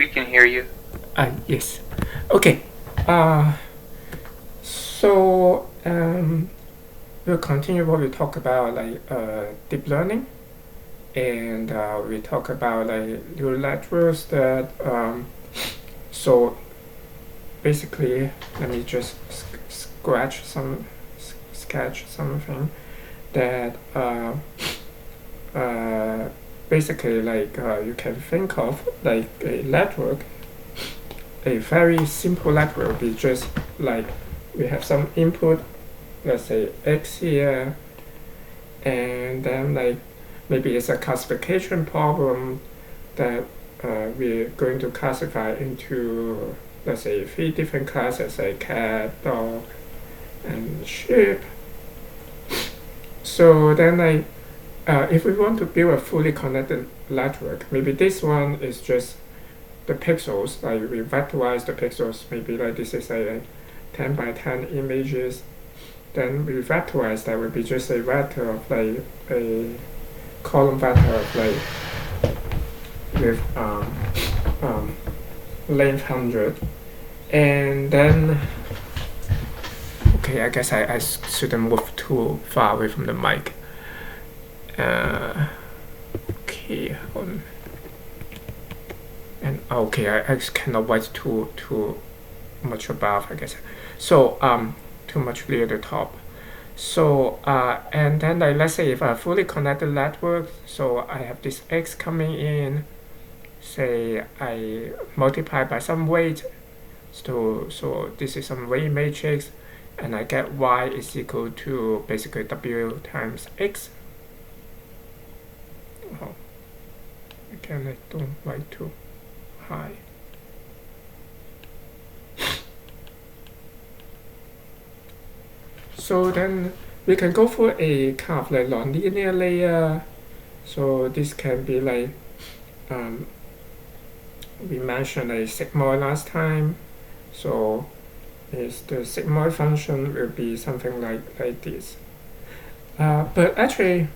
We can hear you. Yes. Okay. So we'll continue what we talk about, like deep learning, and we talk about like neural networks that. So basically, let me just sketch something that basically like you can think of like a network. A very simple network would be just like we have some input, let's say x here, and then like maybe it's a classification problem that we're going to classify into, let's say, 3 different classes, like cat, dog, and sheep. So then like if we want to build a fully connected network, maybe this one is just the pixels, like we vectorize the pixels, maybe like this is a 10 by 10 images, then we vectorize that would be just a vector of like a column vector of like with length 100, and then okay, I guess I shouldn't move too far away from the mic. Okay, and okay, I cannot write too much above, I guess. So too much near the top. So and then like, let's say if I fully connected network, so I have this x coming in, say I multiply by some weight, so this is some weight matrix, and I get y is equal to basically w times x. Oh, again, I don't write too high. So then we can go for a kind of like nonlinear layer. So this can be like we mentioned a sigmoid last time. So is the sigmoid function will be something like this. But actually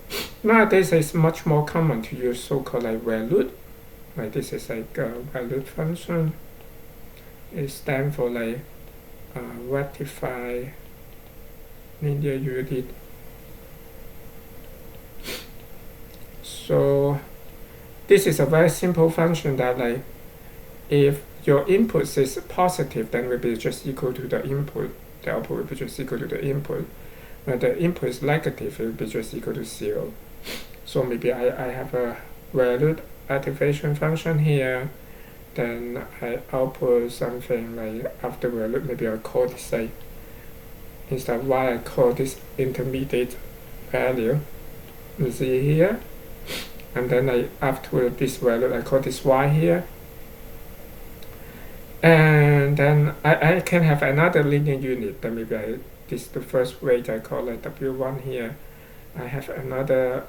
nowadays it's much more common to use so-called like valued. Like this is like a valued function. It stands for like rectify linear unit. So this is a very simple function that like if your input is positive, then will be just equal to the input. The output will be just equal to the input. When the input is negative, it will be just equal to 0. So maybe I have a valued activation function here. Then I output something like after valued, maybe I call this like instead of y, I call this intermediate value. You see here, and then after this value, I call this y here. And then I can have another linear unit. Then maybe this is the first weight, I call it W1 here. I have another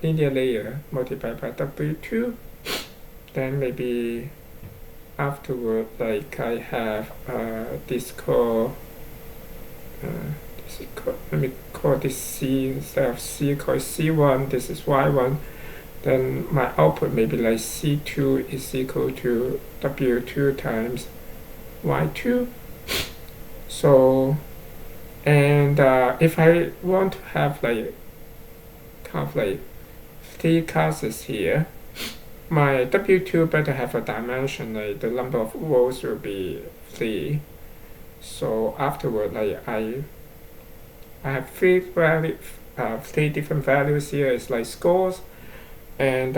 linear layer multiplied by W2. Then maybe afterward, like I have this called, let me call this C instead of C, call it C1. This is Y1. Then my output may be like C2 is equal to W2 times Y2. So, and if I want to have like kind of like 3 classes here, my W2 better have a dimension, like the number of rows will be 3. So afterward, like I have 3 different values here. It's like scores. And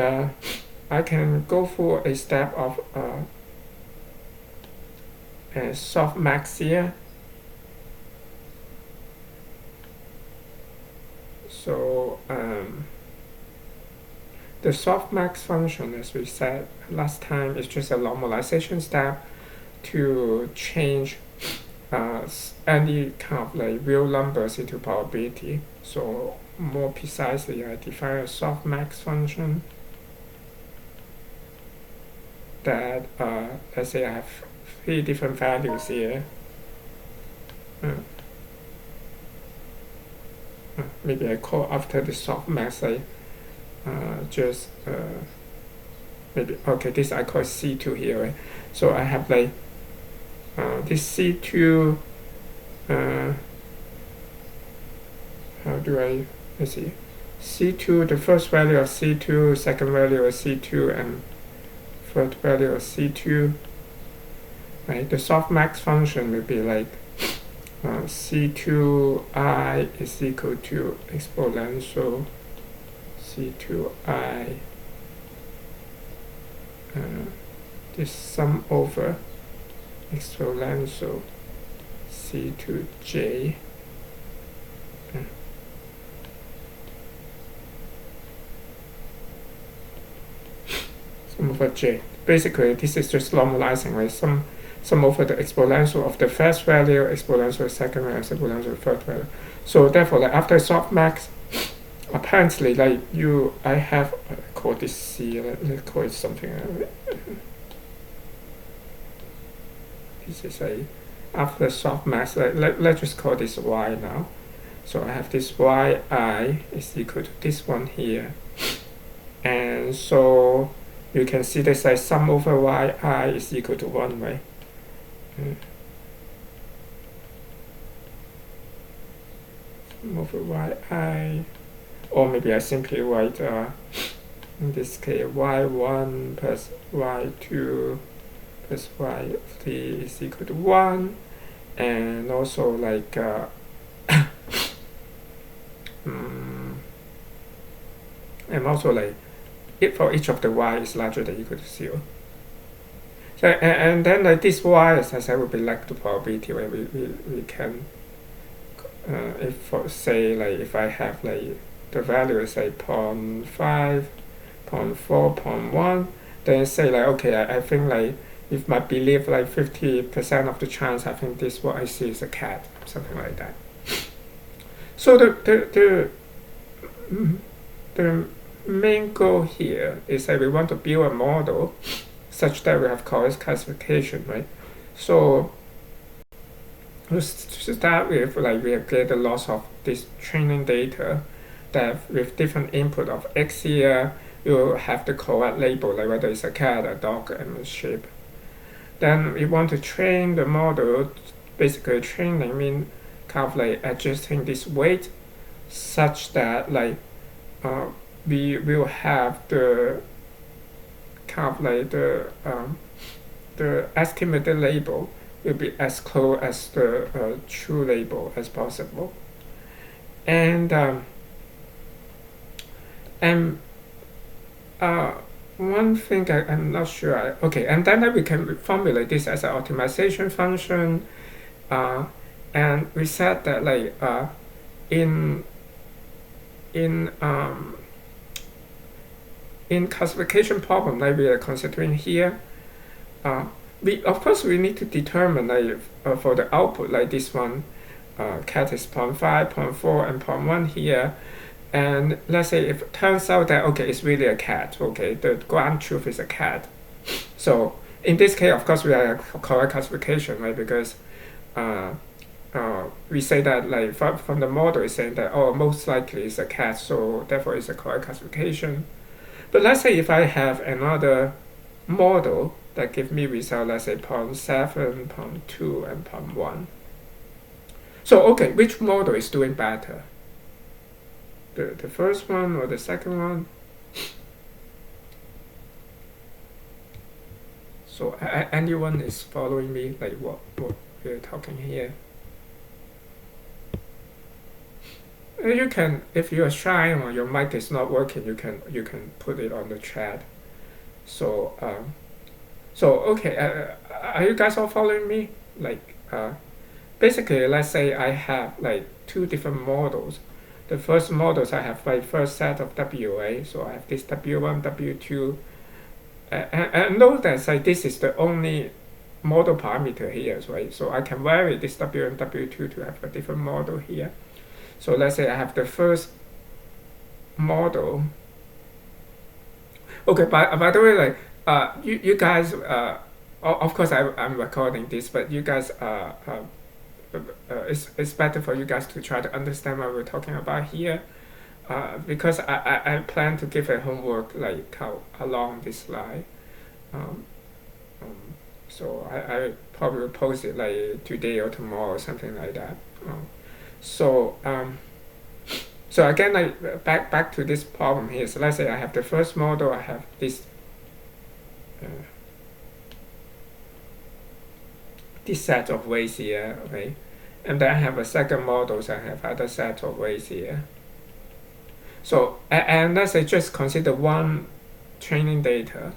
I can go for a step of softmax here. So the softmax function, as we said last time, is just a normalization step to change any kind of like real numbers into probability. So more precisely, I define a softmax function that let's say I have 3 different values here. Maybe I call after the softmax, I just maybe, okay, this I call C2 here, right? So I have like this C2, how do let's see, C2, the first value of C2, second value of C2, and third value of C2, right? The softmax function will be like C2i is equal to exponential C2i, this sum over exponential C2j, sum over j. Basically, this is just normalizing, right? Sum over the exponential of the first value, exponential of second value, exponential of third value. So therefore, like after softmax, apparently, like I have call this C. Let's call it something. This is after softmax. Let's just call this y now. So I have this yi is equal to this one here, and so you can see this as sum over yi is equal to 1, right? Sum over yi, or maybe I simply write in this case y1 plus y2 plus y3 is equal to 1, and also like and also like if for each of the y is larger than or equal to 0. So and then like this y, as I said, will be like the probability where we can if for say like if I have like the value is like 0.5, 0.4, 0.1, then say like okay, I think like if my belief like 50% of the chance, I think this what I see is a cat, something like that. So the main goal here is that we want to build a model such that we have correct classification, right? So let's start with like we get a lot of this training data that with different input of x here, you will have the correct label, like whether it's a cat, a dog, and a sheep. Then we want to train the model. Basically, training means kind of like adjusting this weight such that like we will have the kind of like the estimated label will be as close as the true label as possible, and one thing I'm not sure. Okay, and then we can formulate this as an optimization function, and we said that like in classification problem like we are considering here, we of course we need to determine like for the output like this one, cat is 0.5, 0.4, and 0.1 here. And let's say if it turns out that okay, it's really a cat, okay, the ground truth is a cat. So in this case, of course, we are correct classification, right? Because we say that like from the model is saying that most likely it's a cat, so therefore it's a correct classification. But let's say if I have another model that give me result, let's say 0.7, 0.2, and 0.1. So okay, which model is doing better? The first one or the second one? So anyone is following me like what we're talking here? You can, if you are shy or your mic is not working, you can put it on the chat. So okay, are you guys all following me? Like basically, let's say I have like two different models. The first models I have my first set of WA, so I have this W1, W2, and note that like this is the only model parameter here, right? So I can vary this W1, W2 to have a different model here. So let's say I have the first model. Okay, by the way, like you guys, of course I'm recording this, but you guys it's better for you guys to try to understand what we're talking about here. because I plan to give a homework like along this line. Um, so I probably will post it like today or tomorrow or something like that. So so again, like back to this problem here. So let's say I have the first model. I have this set of ways here, okay, and then I have a second model. So I have other set of ways here. So and let's say just consider one training data,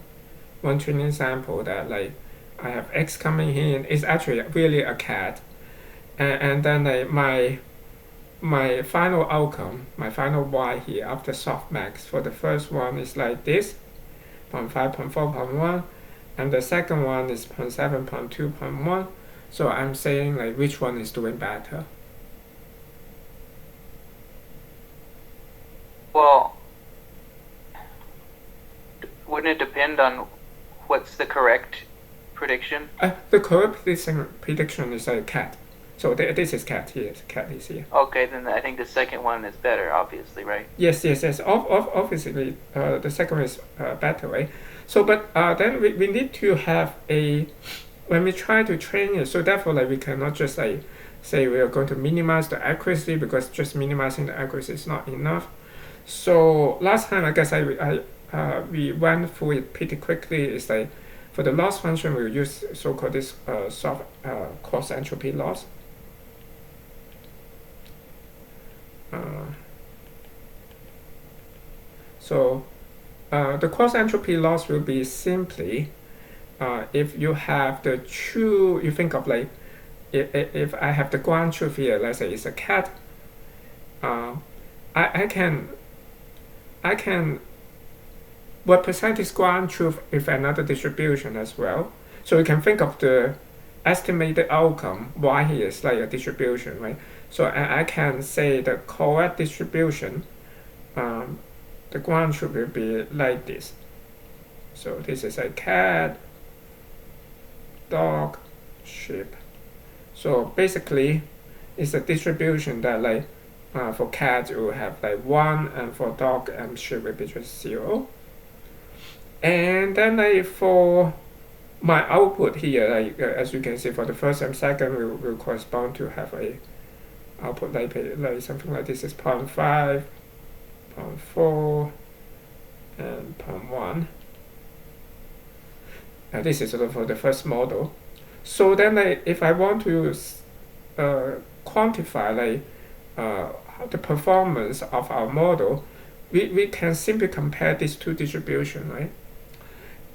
one training sample that like I have X coming in. It's actually really a cat, and then like my final outcome, my final Y here after softmax for the first one is like this, 0.5, 0.4, 0.1, and the second one is 0.7, 0.2, 0.1. So I'm saying like which one is doing better. Well, wouldn't it depend on what's the correct prediction? The correct prediction is a cat. So this is cat here. Cat is here. Okay, then I think the second one is better, obviously, right? Yes. Obviously, the second one is better, right? So, but then we need to have a when we try to train it. So therefore, like we cannot just like say we are going to minimize the accuracy because just minimizing the accuracy is not enough. So last time, I guess we went through it pretty quickly. It's like for the loss function, we'll use so-called this soft cross entropy loss. So the cross entropy loss will be simply if you have the true, you think of like if I have the ground truth here, let's say it's a cat, I can represent this ground truth with another distribution as well. So you can think of the estimated outcome y here is like a distribution, right? So I can say the correct distribution, the ground truth will be like this. So this is a cat, dog, sheep. So basically, it's a distribution that like for cat it will have like 1, and for dog and sheep will be just 0. And then like for my output here, like as you can see, for the first and second will correspond to have a output like something like this is 0.5, 0.4, and 0.1. And this is sort of for the first model. So then if I want to quantify the performance of our model, we can simply compare these two distributions, right?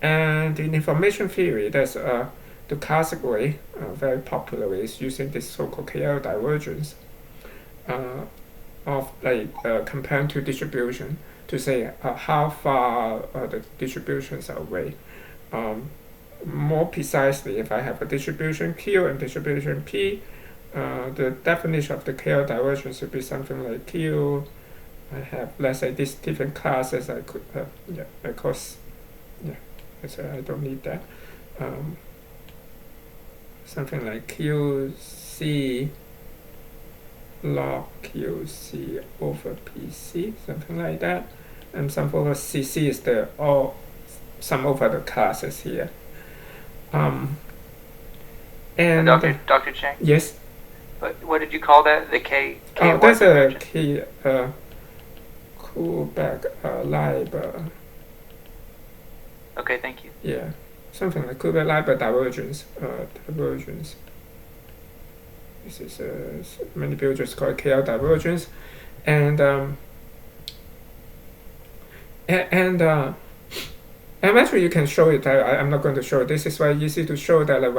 And in information theory, there's the classic way, very popular way, is using this so-called KL divergence of comparing two distributions to say how far the distributions are away. More precisely, if I have a distribution Q and distribution P, the definition of the KL divergence would be something like Q. I have, let's say, these different classes. I could, of course, I don't need that. Something like QC log QC over PC, something like that. And some over CC is the sum over the classes here. And Dr. Chang? Yes. What did you call that? The K? That's a K Kullback Leiber. Okay, thank you. Yeah, something like Kullback Leiber divergence. Divergence. This is many people just call it KL divergence, and actually you can show it. I'm not going to show it. This is very easy to show that like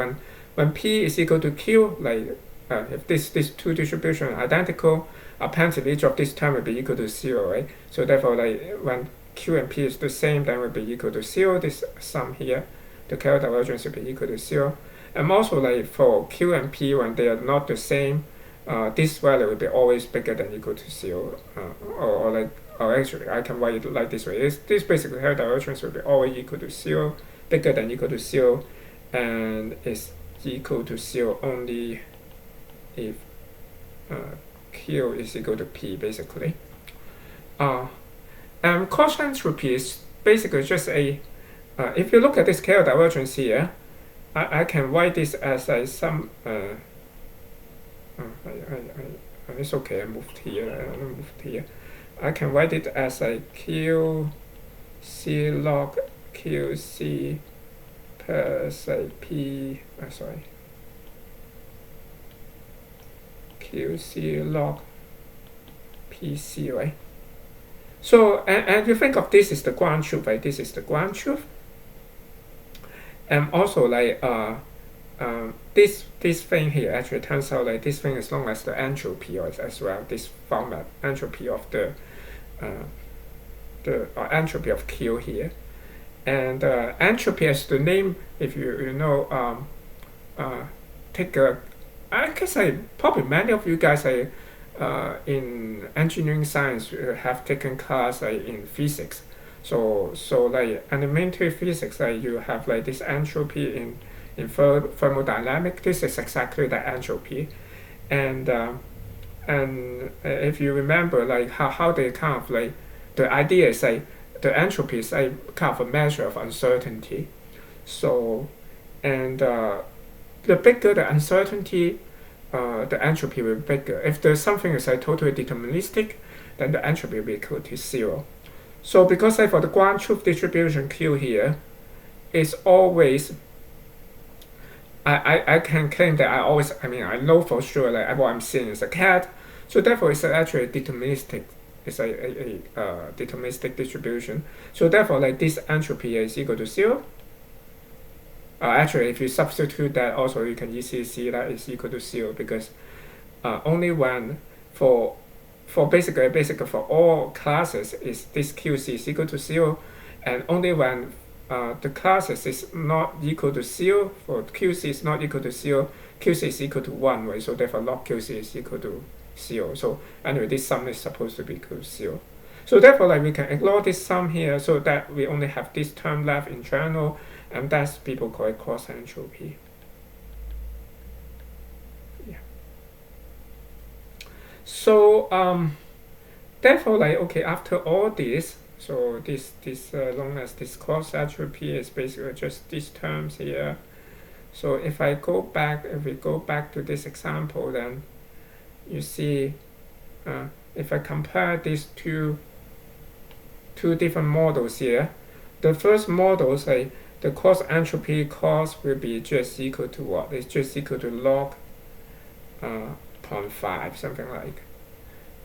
when P is equal to Q, like if these two distributions are identical, apparently each of these terms will be equal to 0, right? So therefore, like when Q and P is the same, then will be equal to 0. This sum here, the KL divergence will be equal to 0. And also like for Q and P, when they are not the same, this value will be always bigger than equal to 0. Or actually, I can write it like this way. This basically KL divergence will be always equal to 0, bigger than equal to 0, and is equal to 0 only if Q is equal to P, basically. Cost entropy is basically just a if you look at this scale divergence here, I can write this as a some it's okay, I moved here. I can write it as a QC log QC plus a P, QC log PC, right? So, and you think of this is the ground truth, right? This is the ground truth. And also, like, this thing here actually turns out like this thing is known as the entropy as well. This format, entropy of the entropy of Q here. And entropy as the name, if you know, take a, I guess probably many of you guys in engineering science have taken class in physics. So like elementary physics, you have like this entropy in thermodynamics. This is exactly the entropy, and if you remember like how they kind of like the idea is like the entropy is like kind of a measure of uncertainty. So and the bigger the uncertainty, the entropy will be bigger. If there's something is like totally deterministic, then the entropy will be equal to 0. So because for the ground truth distribution Q here is always, I can claim that I know for sure like what I'm seeing is a cat. So therefore it's actually deterministic. It's a deterministic distribution. So therefore like this entropy is equal to 0. Actually, if you substitute that, also you can easily see that it's equal to 0 because only when for basically for all classes is this QC is equal to 0, and only when the classes is not equal to 0, for QC is not equal to 0, QC is equal to 1, right? So therefore log QC is equal to 0. So anyway, this sum is supposed to be equal to 0. So therefore like we can ignore this sum here so that we only have this term left in general, and that's people call it cost entropy. Yeah. So therefore like okay, after all this, so this long as this cost entropy is basically just these terms here. So if we go back to this example, then you see if I compare these two different models here, the first model say the cost entropy cost will be just equal to what? It's just equal to log 0.5, something like.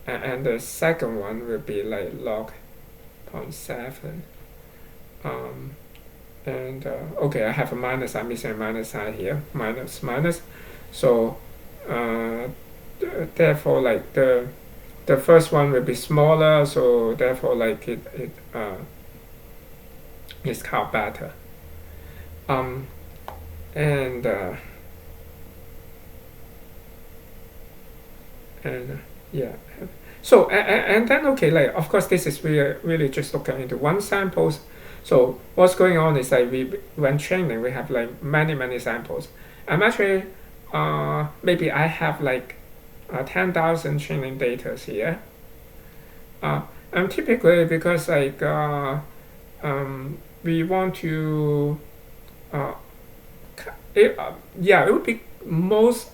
And the second one will be like log 0.7. Okay, I have a minus. I'm missing a minus sign here. Minus. So therefore, like the first one will be smaller. So therefore, like it's kind of better. Yeah. So and then okay, like of course this is really just looking into one samples. So what's going on is like when training we have like many samples. I'm actually maybe I have like 10,000 training data here. And typically because like we want to it would be most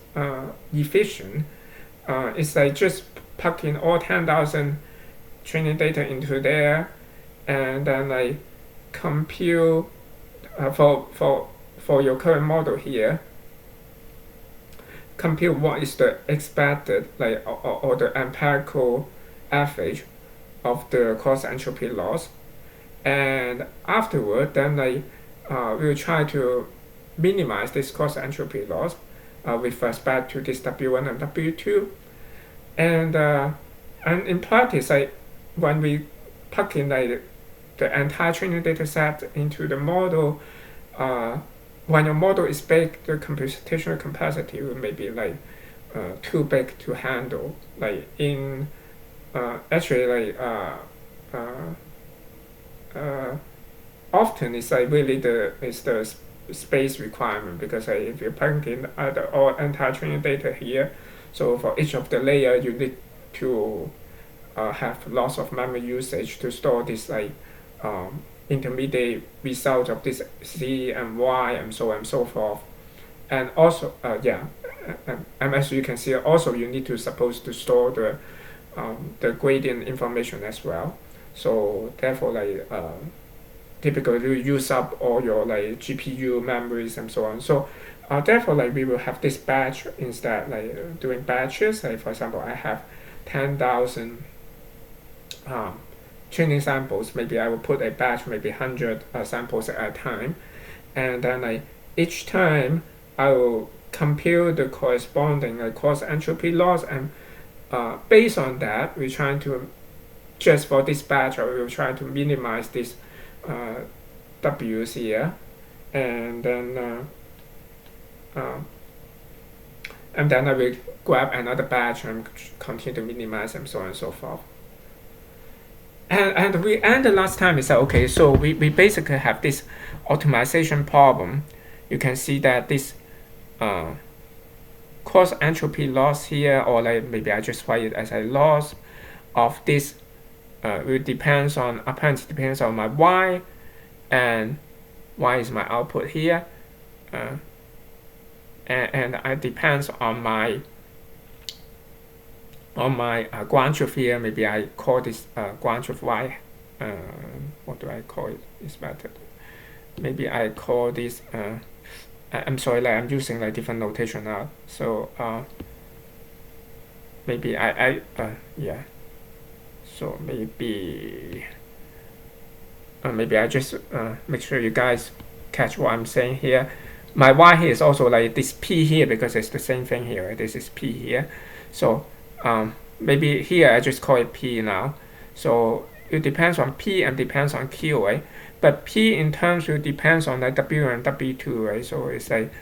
efficient. It's like just plug in all 10,000 training data into there, and then like compute for your current model here. Compute what is the expected like or the empirical average of the cost entropy loss, and afterward then like we'll try to minimize this cost entropy loss with respect to this W1 and W2, and in practice like when we plug in like the entire training data set into the model, when your model is big, the computational capacity will maybe like too big to handle. Like in actually like often it's like really the space requirement, because if you plug in the entire training data here, so for each of the layer you need to have lots of memory usage to store this like intermediate result of this z and y and so on and so forth. And also, and as you can see, also you need to suppose to store the gradient information as well. So therefore, like typically you use up all your like GPU memories and so on. So therefore, like we will have this batch instead, like doing batches. Like for example, I have 10,000 training samples. Maybe I will put a batch, maybe 100 samples at a time, and then like each time I will compute the corresponding cost entropy loss, and based on that, we're trying to just for this batch, we're trying to minimize this W's here, and then I will grab another batch and continue to minimize and so on and so forth. And the last time is that okay, so we basically have this optimization problem. You can see that this cost entropy loss here, or like maybe I just write it as a loss of this it depends on apparently depends on my y, and y is my output here, and it depends on my ground truth here. Maybe I call this ground truth y. What do I call it? It's better. Maybe I call this. I'm sorry, like I'm using like different notation now. So maybe yeah. So maybe I just make sure you guys catch what I'm saying here. My y here is also like this p here because it's the same thing here. Right? This is p here. So maybe here I just call it p now. So it depends on p and depends on q, right? But p in terms will depends on like w and w2, right? So it's like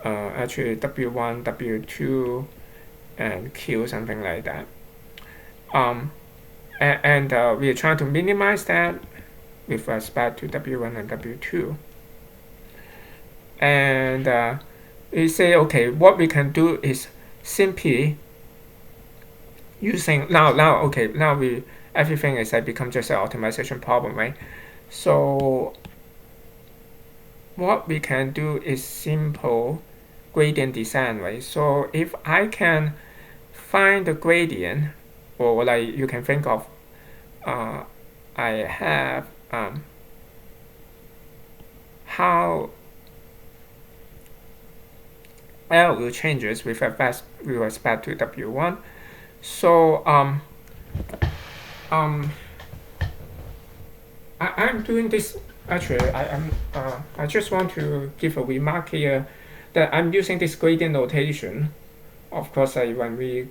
actually w1, w2, and q, something like that. And we are trying to minimize that with respect to w1 and w2. And we say, okay, what we can do is simply using now we everything is like become just an optimization problem, right? So what we can do is simple gradient descent, right? So if I can find the gradient, or like you can think of I have how L will changes with respect to W1. So I'm doing this actually. I just want to give a remark here that I'm using this gradient notation. Of course, when we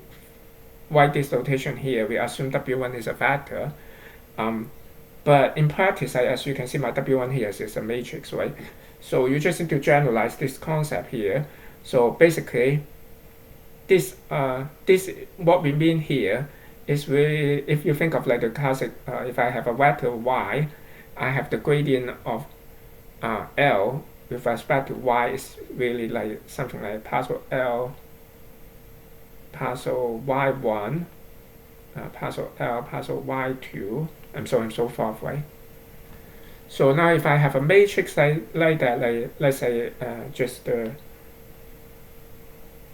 write this notation here, we assume W1 is a vector. But in practice, as you can see, my W1 here is a matrix, right? So you just need to generalize this concept here. So basically, this what we mean here is really, if you think of like the classic, if I have a vector y, I have the gradient of L with respect to y is really like something like partial L, partial y1, partial L, partial y2, and so on and so forth, right? So now if I have a matrix like that, like let's say just the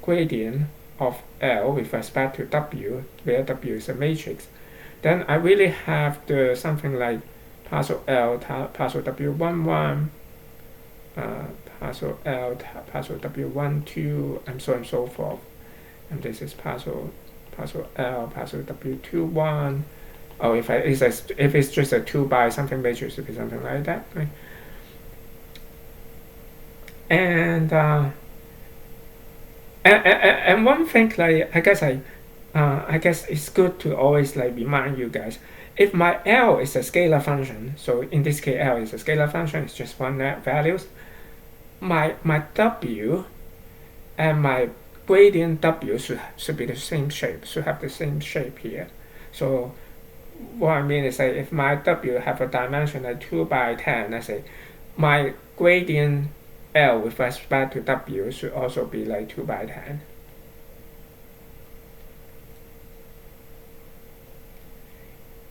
gradient of L with respect to W, where W is a matrix, then I really have the something like partial L, partial W11, partial L, partial W12, and so on and so forth. And this is partial L, partial W21. Oh, if it's just a 2 by something matrix, it would be something like that, right? And one thing, like I guess it's good to always like remind you guys, if my L is a scalar function, so in this case L is a scalar function, it's just one net values, my W and my gradient W should be the same shape, should have the same shape here. So what I mean is that if my W have a dimension like 2 by 10, let's say, my gradient L with respect to W should also be like 2 by 10.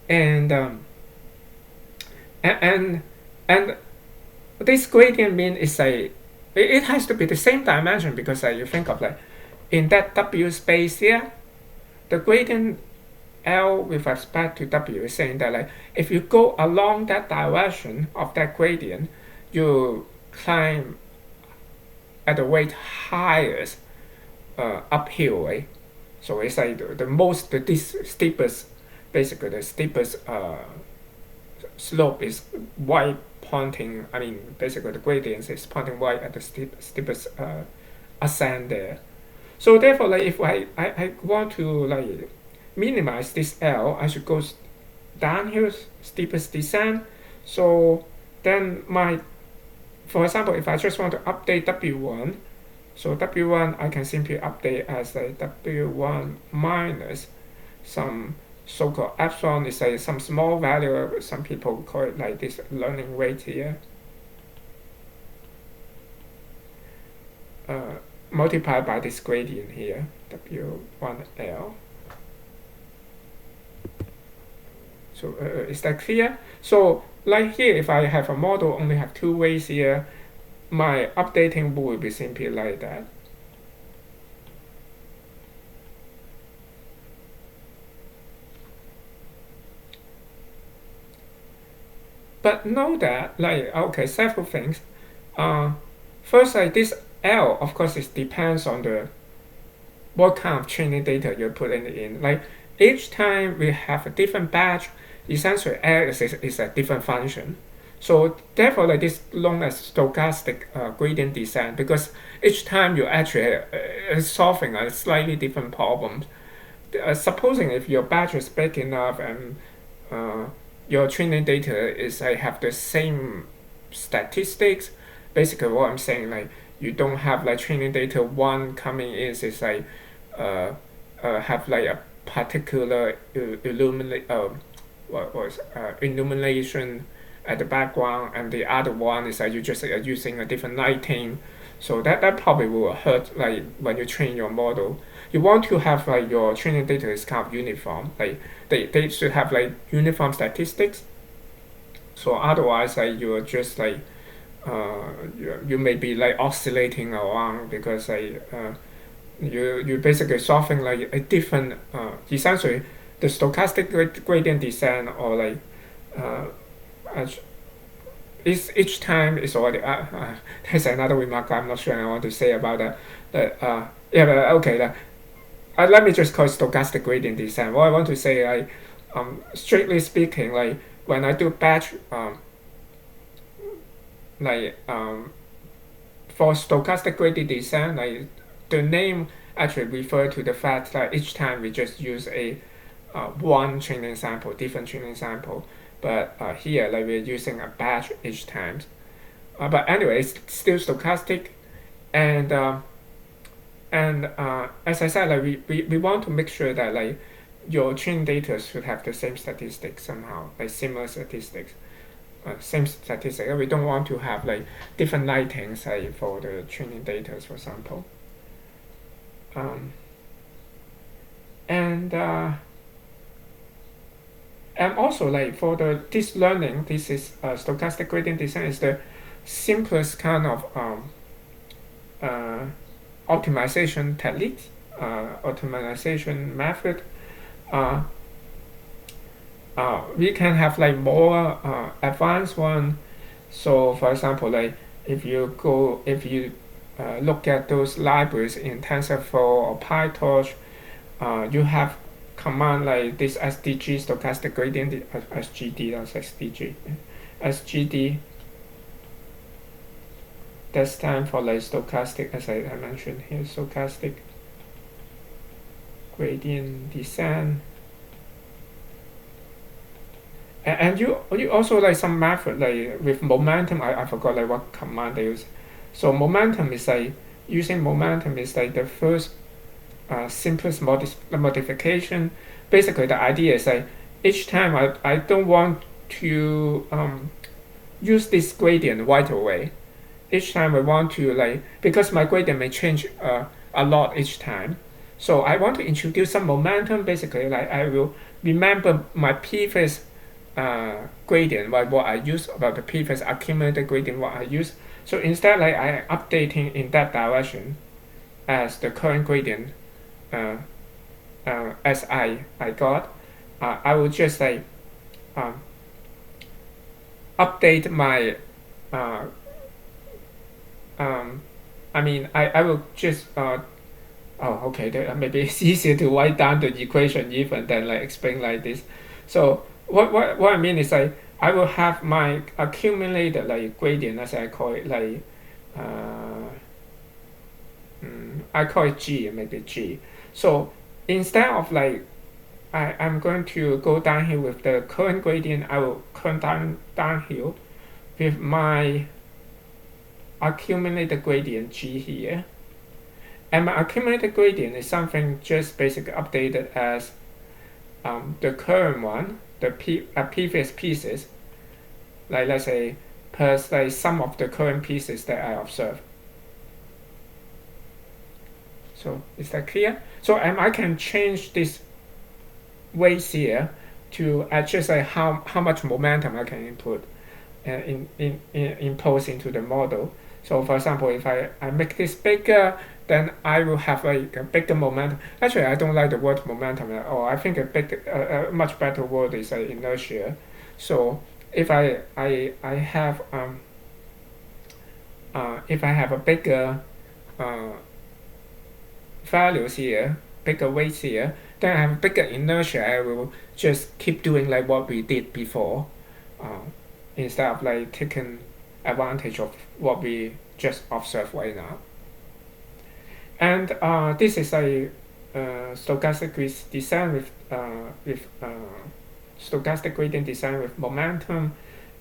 and and and this gradient mean is it has to be the same dimension, because you think of like in that W space here, the gradient L with respect to W is saying that like if you go along that direction of that gradient, you climb at a rate highest uphill way. So it's like the steepest, basically the steepest slope is y pointing. I mean, basically the gradient is pointing y at the steepest ascent there. So therefore, like if I want to like minimize this L, I should go downhill steepest descent. So then for example, if I just want to update W1, so W1 I can simply update as a W1 minus some so-called epsilon is some small value. Some people call it like this learning rate here. Multiplied by this gradient here, W1L. So is that clear? So like here, if I have a model only have two ways here, my updating will be simply like that. But know that, like, okay, several things. First, like this L, of course, it depends on what kind of training data you're putting in. Like each time we have a different batch, essentially L is a different function. So therefore, like this known as stochastic gradient descent, because each time you actually solving a slightly different problem. Supposing if your batch is big enough and your training data is have the same statistics. Basically, what I'm saying, like you don't have like training data one coming in is like have like a particular illumination at the background, and the other one is you just using a different lighting. So that probably will hurt like when you train your model. You want to have like your training data is kind of uniform. Like they should have like uniform statistics. So otherwise, like you're just like you may be like oscillating around, because like you basically solving like a different essentially the stochastic gradient descent, or like each time is already there's another remark I'm not sure I want to say about that. Yeah, but okay. Let me just call it stochastic gradient descent. What I want to say, like, strictly speaking, like when I do batch, for stochastic gradient descent, like the name actually refer to the fact that each time we just use a one training sample, different training sample. But here, like we're using a batch each time. But anyway, it's still stochastic, and as I said, like we want to make sure that like your training data should have the same statistics somehow, like similar statistics, same statistics. We don't want to have like different lightings like for the training data, for example. And also like for this learning, this is stochastic gradient descent is the simplest kind of optimization technique, optimization method. We can have like more advanced one. So for example, like if you look at those libraries in TensorFlow or PyTorch, you have command like this SDG, stochastic gradient, SGD, that's SDG, SGD. That stands for like stochastic, as I mentioned here, stochastic gradient descent. And you also like some method like with momentum. I forgot like what command they use. So momentum is like using momentum is like the first simplest modification. Basically, the idea is like each time I don't want to use this gradient right away. Each time I want to like, because my gradient may change a lot each time. So I want to introduce some momentum. Basically, like I will remember my previous gradient, like what I use about the previous accumulated gradient, what I use. So instead, like I updating in that direction as the current gradient as I got, I will just like um, update my uh, I will just okay, maybe it's easier to write down the equation even than like explain like this. So what I mean is like I will have my accumulated like gradient, as I call it, like uh, I call it G, maybe G. So instead of like I'm going to go downhill with the current gradient, I will come downhill with my accumulated gradient G here. And my accumulated gradient is something just basically updated as the current one, the previous pieces, like let's say plus like sum of the current pieces that I observe. So is that clear? So I can change this weights here to adjust like how much momentum I can input impose into the model. So for example, if I make this bigger, then I will have like a bigger momentum. Actually, I don't like the word momentum at all. I think a much better word is inertia. So if I have if I have a bigger uh, values here, bigger weights here, then I have bigger inertia. I will just keep doing like what we did before, instead of like taking advantage of what we just observed right now. And this is a stochastic design with stochastic gradient design with momentum,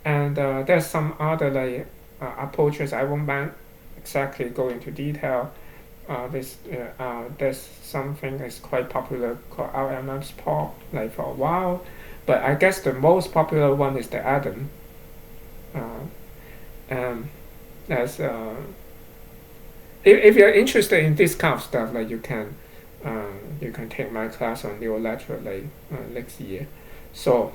and there's some other like approaches. I won't exactly go into detail. There's something that's quite popular called RMS pop like for a while, but I guess the most popular one is the atom. And as if you're interested in this kind of stuff, like you can take my class on neural lecture like next year. So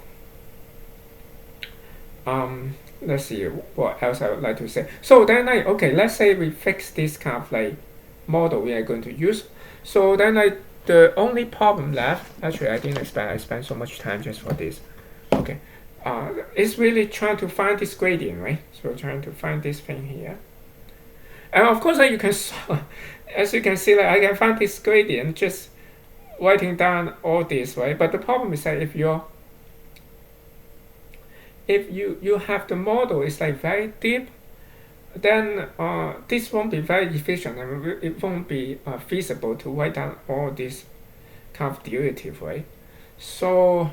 let's see what else I would like to say. So then like okay, let's say we fix this kind of like model we are going to use. So then like the only problem left, actually I didn't expect I spent so much time just for this. Okay, it's really trying to find this gradient, right? So trying to find this thing here. And of course, you can, as you can see, like I can find this gradient just writing down all this, right? But the problem is that if you have the model is like very deep, then this won't be very efficient, and it won't be feasible to write down all this kind of derivative, right? So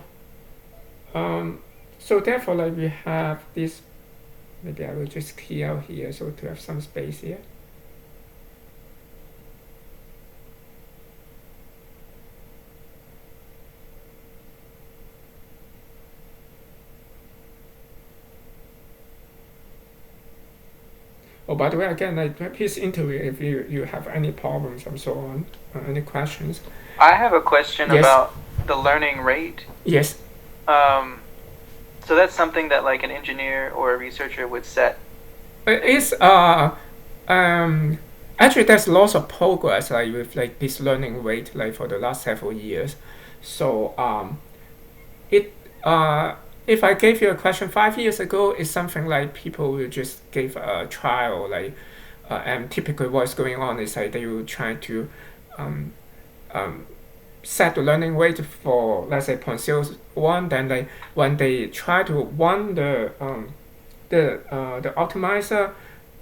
so therefore, like we have this. Maybe I will just key out here so to have some space here. Oh, by the way, again, like, please interview if you have any problems and so on, any questions. I have a question Yes. about the learning rate. Yes. So that's something that like an engineer or a researcher would set. It's actually there's lots of progress like with like this learning rate like for the last several years. So it if I gave you a question 5 years ago, it's something like people will just give a trial like and typically what's going on is like they will try to um, set the learning rate for let's say 0.01, then like when they try to run the optimizer,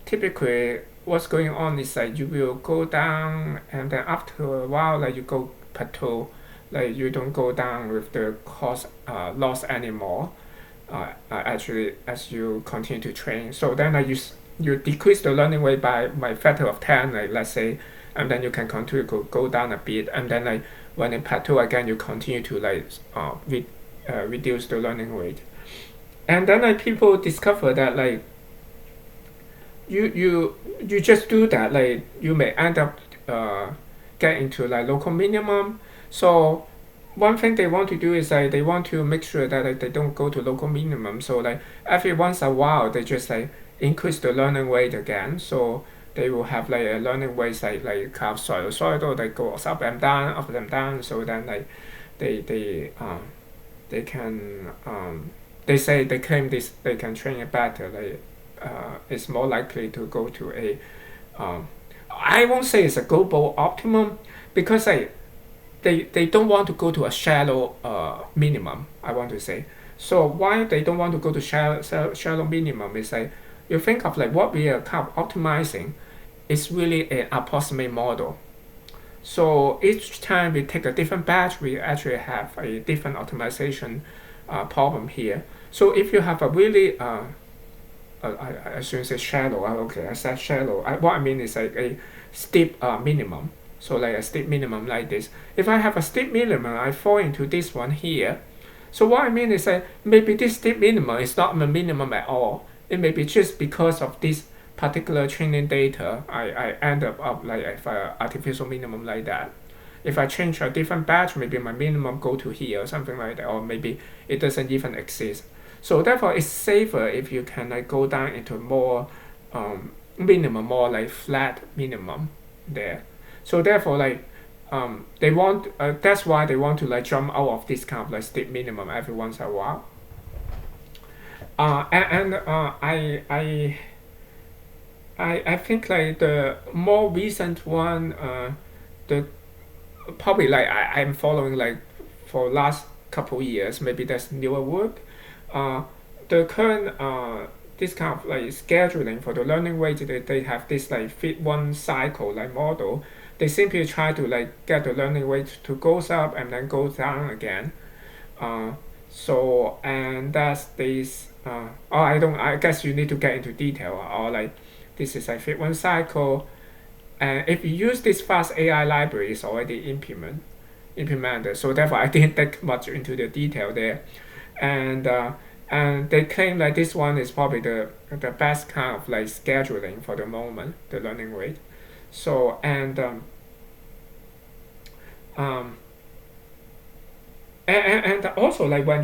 typically what's going on is like you will go down and then after a while like you go plateau, like you don't go down with the cost loss anymore, actually as you continue to train. So then like you decrease the learning rate by factor of 10, like let's say, and then you can continue to go down a bit, and then like when it plateau again you continue to like reduce the learning rate. And then like people discover that like you just do that, like you may end up get into like local minimum. So one thing they want to do is like they want to make sure that like, they don't go to local minimum. So like every once a while they just like increase the learning rate again. So they will have like a learning rate like kind of sinusoidal, they go up and down. So then like they can they say they claim this they can train it better. Like it's more likely to go to a I won't say it's a global optimum because like they don't want to go to a shallow minimum. I want to say. So why they don't want to go to shallow minimum is like you think of like what we are kind of optimizing is really an approximate model. So each time we take a different batch, we actually have a different optimization problem here. So if you have a really I shouldn't say shallow. Okay, I said shallow. What I mean is like a steep minimum. So like a steep minimum like this. If I have a steep minimum, I fall into this one here. So what I mean is that maybe this steep minimum is not a minimum at all. It may be just because of this particular training data, I end up like if artificial minimum like that. If I change a different batch, maybe my minimum go to here or something like that, or maybe it doesn't even exist. So therefore, it's safer if you can like go down into more minimum, more like flat minimum there. So therefore, like they want that's why they want to like jump out of this kind of like steep minimum every once in a while. I think like the more recent one, the probably like I'm following like for last couple years, maybe that's newer work. Uh, the current this kind of like scheduling for the learning rate, they have this like fit one cycle like model. They simply try to like get the learning rate to goes up and then goes down again. Uh, so and that's this. Oh, I don't. I guess you need to get into detail or like this is a fit one cycle. And if you use this fast AI library, it's already implemented. So therefore, I didn't take much into the detail there. And and they claim that this one is probably the best kind of like scheduling for the moment, the learning rate. So um, and also like when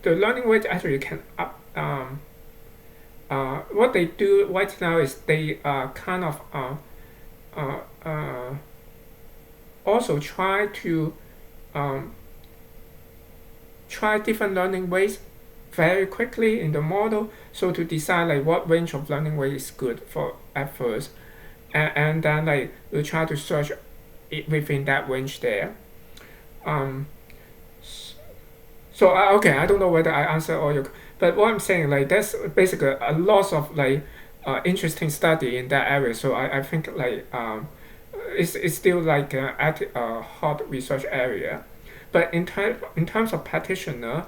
the learning rate actually can up what they do right now is they kind of uh, uh, also try to um, try different learning ways very quickly in the model, so to decide like what range of learning way is good for at first, and then like we try to search it within that range there. um, so okay, I don't know whether I answer all your, but what I'm saying like that's basically a lot of like interesting study in that area. So I think like it's still like at a hot research area. But in terms of practitioner,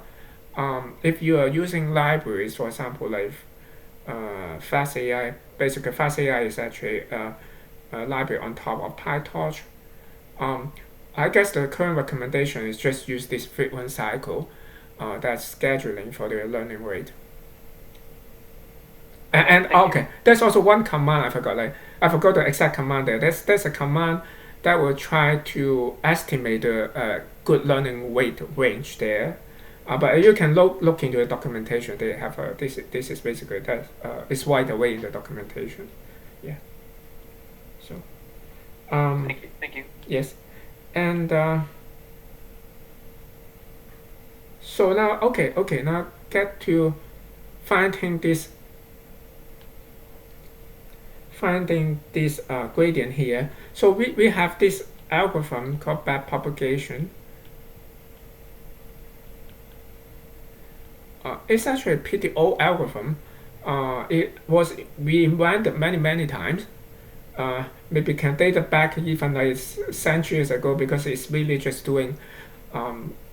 if you are using libraries, for example, like Fast AI, basically Fast AI is actually a library on top of PyTorch. Um, I guess the current recommendation is just use this frequent cycle, that's scheduling for the learning rate. And Thank you. okay, there's also one command I forgot. Like I forgot the exact command there. There's a command that will try to estimate the good learning rate range there. But you can look into the documentation. They have this is basically that it's right away in the documentation. Yeah. So Thank you. yes, and so now okay now get to finding this gradient here. So we have this algorithm called back propagation. It's actually a pretty old algorithm. It was reinvented many times. Maybe can date back even like centuries ago because it's really just doing.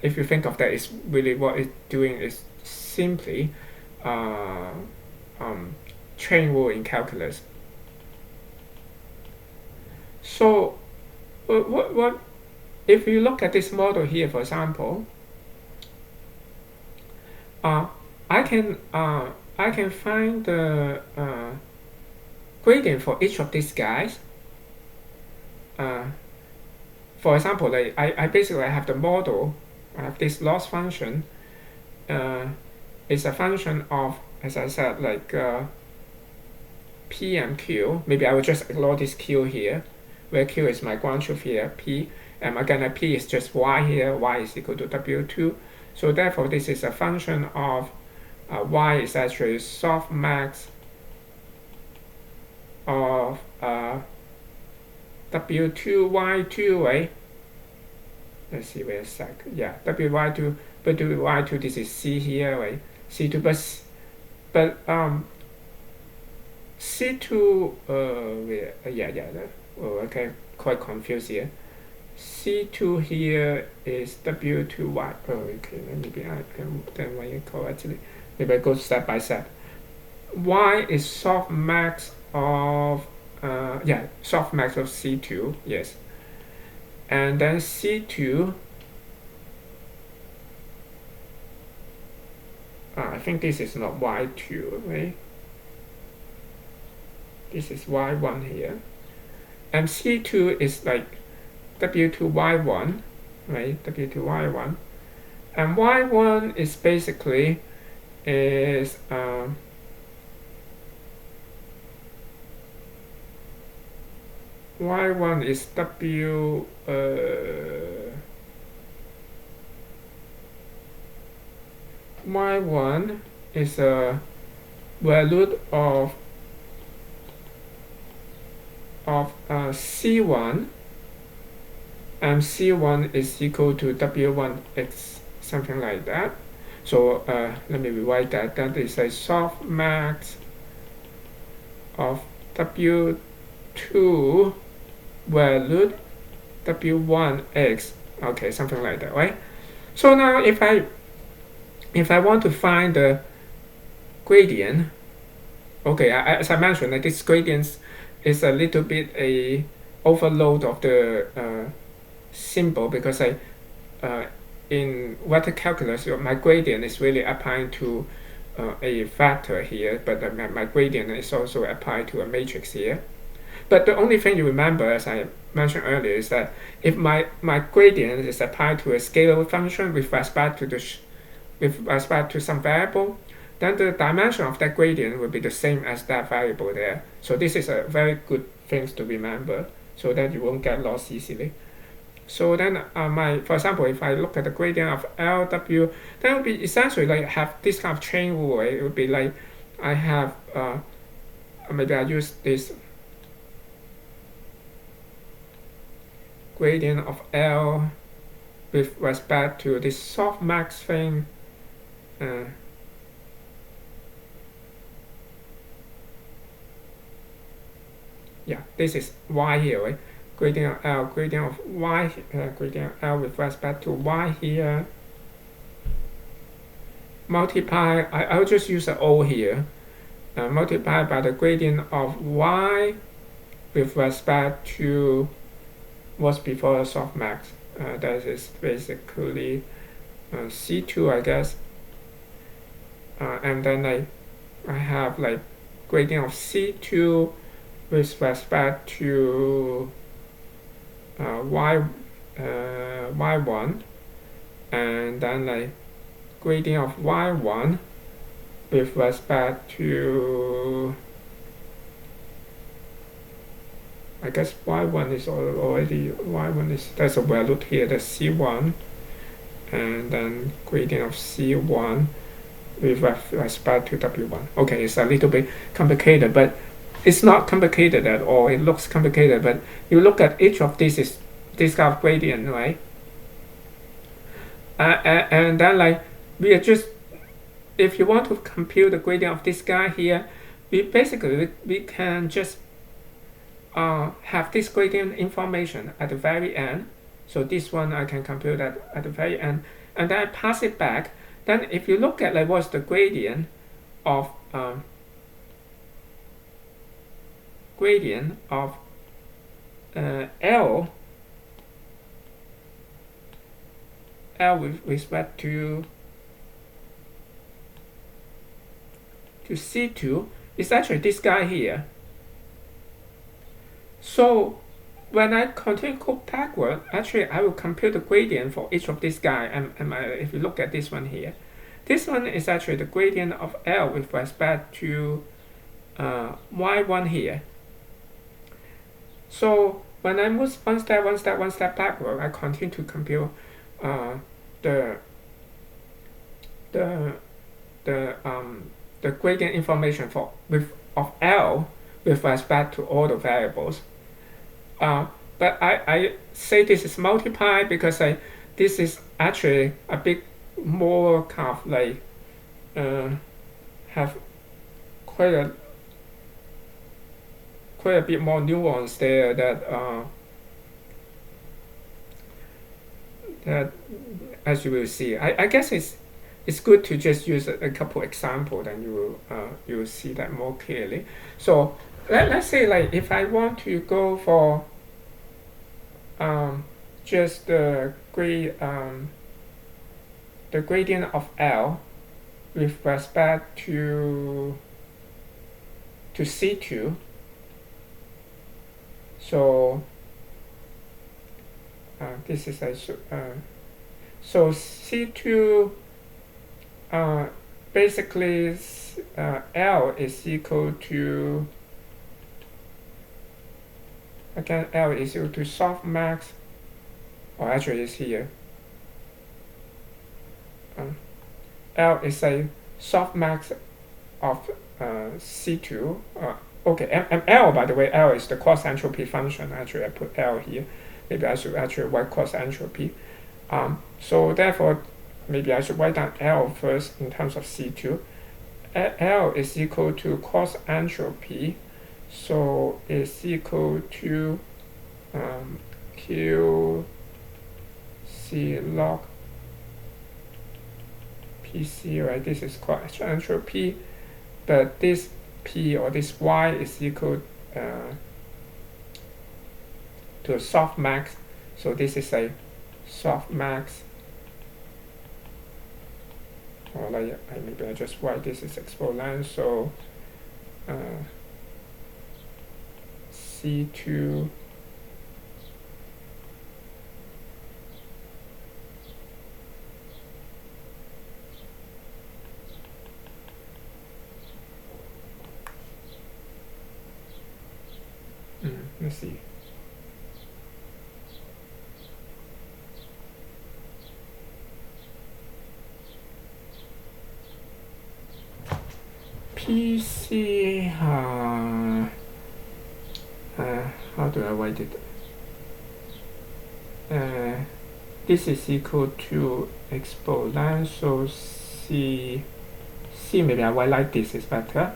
If you think of that, it's really what it's doing is simply chain rule in calculus. So what if you look at this model here, for example, uh, I can find the gradient for each of these guys. for example, like I basically have the model. I have this loss function. It's a function of, as I said, like P and Q. Maybe I will just ignore this Q here, where Q is my ground truth here, P. And again, P is just Y here, Y is equal to W2. So therefore, this is a function of Y is actually softmax of W2, Y2, right? Let's see, wait a sec. Yeah, WY2, but WY2, this is C here, right? C2, but C2, okay, quite confused here. C2 here is W2Y. Oh, okay, maybe I can then write it correctly. Maybe I go step by step. Y is softmax of, softmax of C2, yes. And then C2, I think this is not Y2, right? This is Y1 here. And C2 is like W2Y1, right? W2Y1. And Y1 is basically is Y1 is Y1 is a value of C1, and C1 is equal to W1x, something like that. So let me rewrite that. That is a softmax of W2 value W1x. Okay, something like that, right? So now if I want to find the gradient, okay, as I mentioned, like this gradient is a little bit a overload of the symbol, because in vector calculus, my gradient is really applying to a vector here, but my gradient is also applied to a matrix here. But the only thing you remember, as I mentioned earlier, is that if my gradient is applied to a scalar function with respect to some variable, then the dimension of that gradient will be the same as that variable there. So this is a very good thing to remember, so that you won't get lost easily. So then for example, if I look at the gradient of LW, that would be essentially like have this kind of chain rule, right? It would be like I have, maybe I use this gradient of L with respect to this softmax thing. Yeah, this is Y here, right? Gradient of L, gradient of Y, gradient of L with respect to Y here. Multiply, I'll just use an O here. Multiply by the gradient of Y with respect to what's before softmax. That is basically C2, I guess. And then I have like gradient of C2 with respect to Y1, and then like gradient of Y1 with respect to, I guess Y1 is already, Y1 is, there's a value here, that's C1, and then gradient of C1 with respect to W1. Okay, it's a little bit complicated, but it's not complicated at all. It looks complicated, but you look at each of these is this kind of gradient, right? And then like we are just, if you want to compute the gradient of this guy here, we can just have this gradient information at the very end. So this one I can compute at the very end, and then I pass it back. Then if you look at like what's the gradient of L with respect to C2 is actually this guy here. So when I continue to go backward, actually I will compute the gradient for each of these guys. And if you look at this one here, this one is actually the gradient of L with respect to y1 here. So when I move one step backward, I continue to compute the gradient information of L with respect to all the variables. But I say this is multiplied because this is actually a bit more kind of like have quite a bit more nuance there that as you will see. I guess it's good to just use a couple examples, and you will see that more clearly. So let's say like if I want to go for just the gradient of L with respect to C2. So this is so C2 basically L is equal to, again, L is equal to softmax, or actually it's here. L is a softmax of C2. Okay, and L, by the way, L is the cost entropy function. Actually, I put L here. Maybe I should actually write cost entropy. So therefore, maybe I should write down L first in terms of C2. L is equal to cost entropy, so it's equal to Q C log PC, right? This is cost entropy, but this P or this Y is equal to softmax. So this is a softmax, or like maybe I just write this is exponential C2 let's see. PC, how do I write it? This is equal to exponential C. Maybe I write like this is better.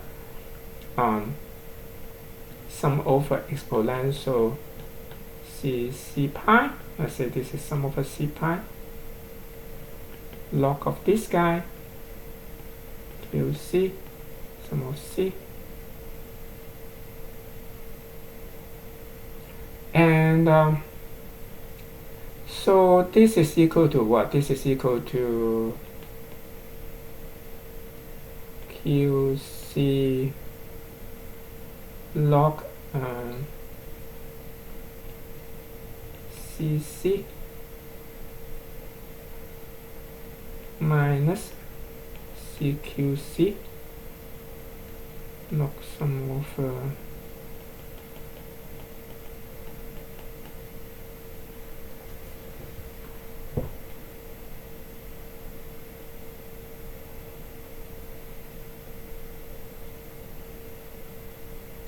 Sum over exponential C pi. Let's say this is sum over C pi. Log of this guy. QC. Sum of C. And so this is equal to what? This is equal to QC log CC minus CQC log sum over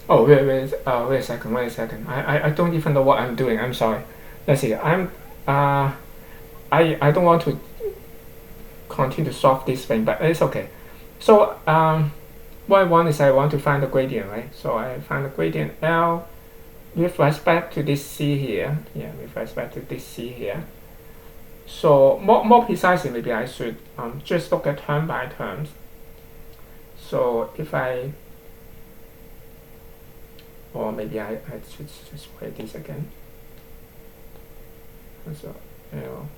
oh wait a second. I don't even know what I'm doing. I'm sorry. Let's see. I don't want to continue to solve this thing, but it's okay. So what I want is I want to find the gradient, right? So I find the gradient L with respect to this C here. Yeah, with respect to this C here. So more precisely, maybe I should just look at term by terms. So if I, or maybe I should just write this again. So L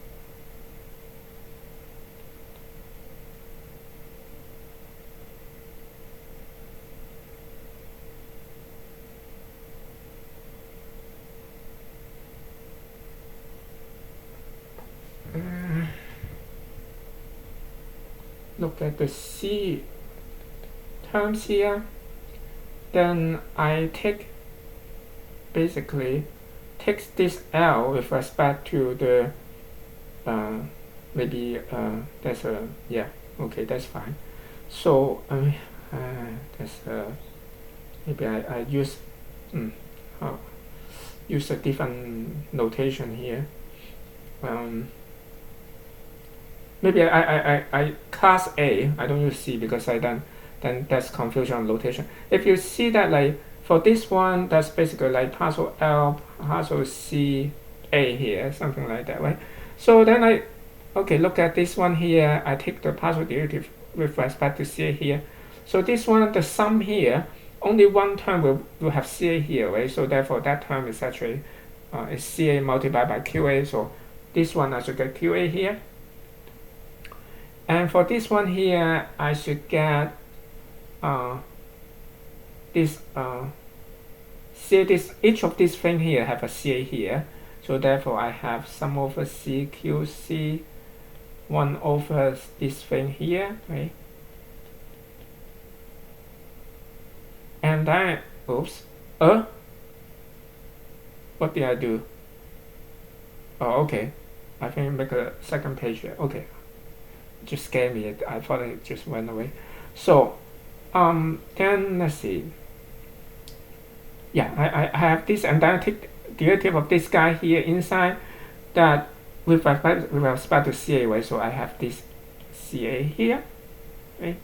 look at the C terms here, then I basically takes this L with respect to the maybe that's a okay, that's fine. So that's maybe I use use a different notation here. Maybe I class A, I don't use C because then that's confusion on notation. If you see that, like for this one, that's basically like partial L, partial C, A here, something like that, right? So then look at this one here. I take the partial derivative with respect to CA here. So this one, the sum here, only one term will have CA here, right? So therefore that term is actually is CA multiplied by QA. So this one I should get QA here. And for this one here, I should get this CA. Each of these things here have a CA here. So therefore I have sum over CQC 1 over this thing here, right? And then, oops, what did I do? Oh, okay. I think make a second page here. Okay. Just scared me. I thought it just went away. So, then let's see. Yeah, I have this, and then I take derivative of this guy here inside that with respect to CA, right? So I have this CA here, right?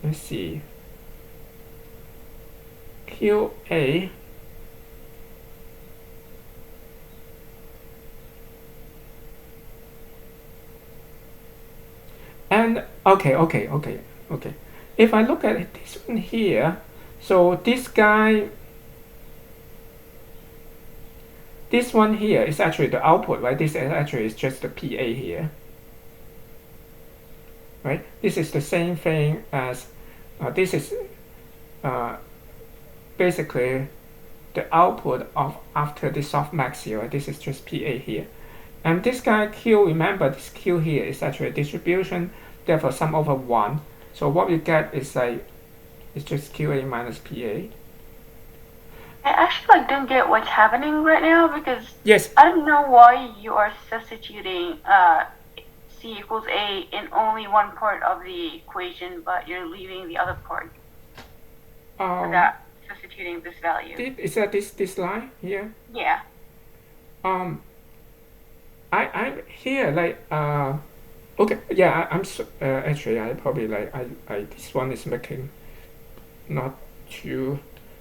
Let's see. QA and okay. If I look at this one here, so this guy, this one here is actually the output, right? This actually is just the PA here, right? This is the same thing as this is basically the output of after the softmax here, right? This is just PA here. And this guy Q, remember this Q here is actually a distribution, therefore sum over 1. So what we get is like, it's just QA minus PA. I actually don't get what's happening right now because yes, I don't know why you are substituting C equals A in only one part of the equation, but you're leaving the other part without substituting this value. Is that this line here? Yeah. I'm here like okay, yeah, I'm actually I probably like I this one is making not too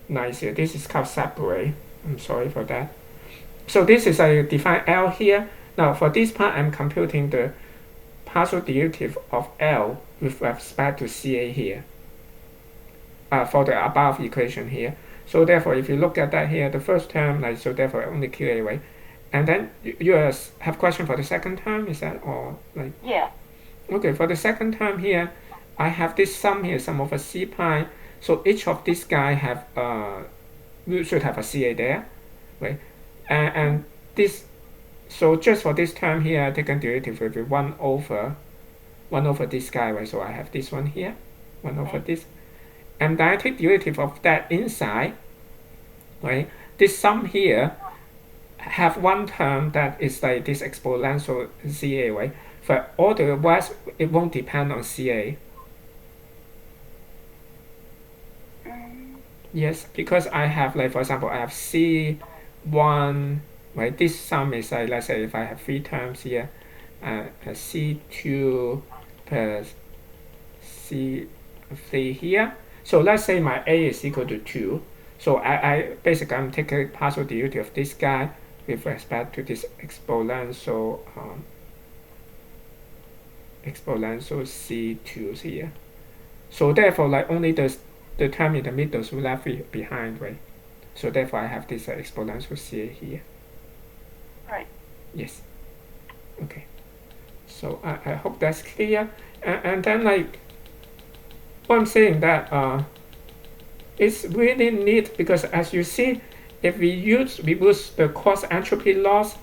nice here. This is called separate. I'm sorry for that. So this is I define L here. Now for this part, I'm computing the partial derivative of L with respect to CA here. For the above equation here. So therefore, if you look at that here, the first term, like so, therefore only QA, right? And then you have question for the second term, is that or like? Yeah. Okay, for the second term here, I have this sum here, sum over C pi. So each of these guy have we should have a CA there, right? And this, so just for this term here, I take a derivative will be 1 over this guy, right? So I have this one here, 1 over this. And then I take derivative of that inside, right? This sum here have one term that is like this exponential CA, right? For all the rest, it won't depend on CA. Yes, because I have like, for example, I have C1, right? This sum is like, let's say if I have 3 terms here, C2 plus C3 here. So let's say my A is equal to 2. So I basically I'm taking partial derivative of this guy with respect to this exponential C2 here. So therefore, like only the term in the middle will left behind, right? So therefore, I have this exponential CA here. Right. Yes. Okay. So I hope that's clear. And then like, what I'm saying that it's really neat because as you see, if we use the cross entropy loss,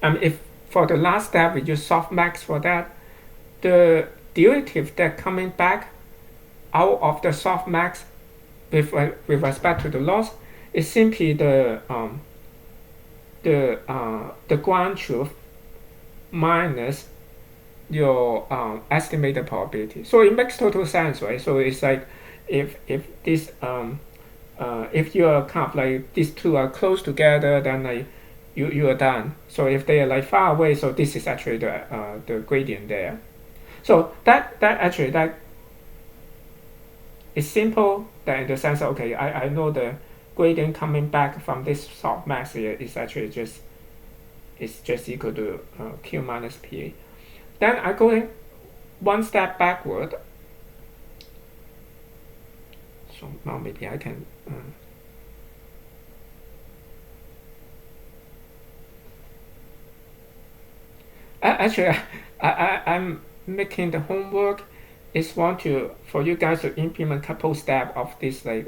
if for the last step, we use softmax for that. The derivative that coming back out of the softmax with respect to the loss is simply the ground truth minus your estimated probability. So it makes total sense, right? So it's like if this if you are kind of like these two are close together, then like you are done. So if they are like far away, so this is actually the gradient there. So that is simple. That in the sense of, okay, I know the gradient coming back from this softmax here is actually just equal to q minus p. Then I go one step backward. So now maybe I can actually I'm making the homework is for you guys to implement a couple steps of this like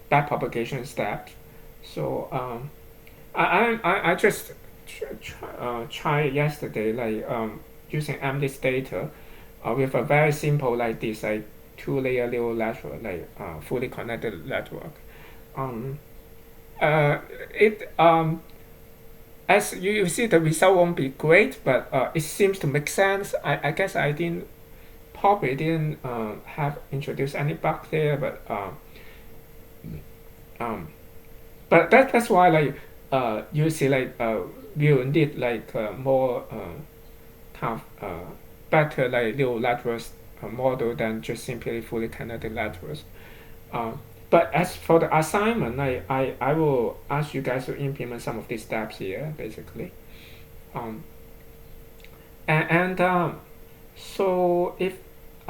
back propagation steps. So I just tried yesterday like using MNIST data with a very simple like this like 2-layer neural network, like fully connected network. As you see, the result won't be great, but it seems to make sense. I guess I probably didn't have introduced any bug there, but that's why like you see like you need like more kind of better like neural networks model than just simply fully connected networks. But as for the assignment, I will ask you guys to implement some of these steps here, basically. So if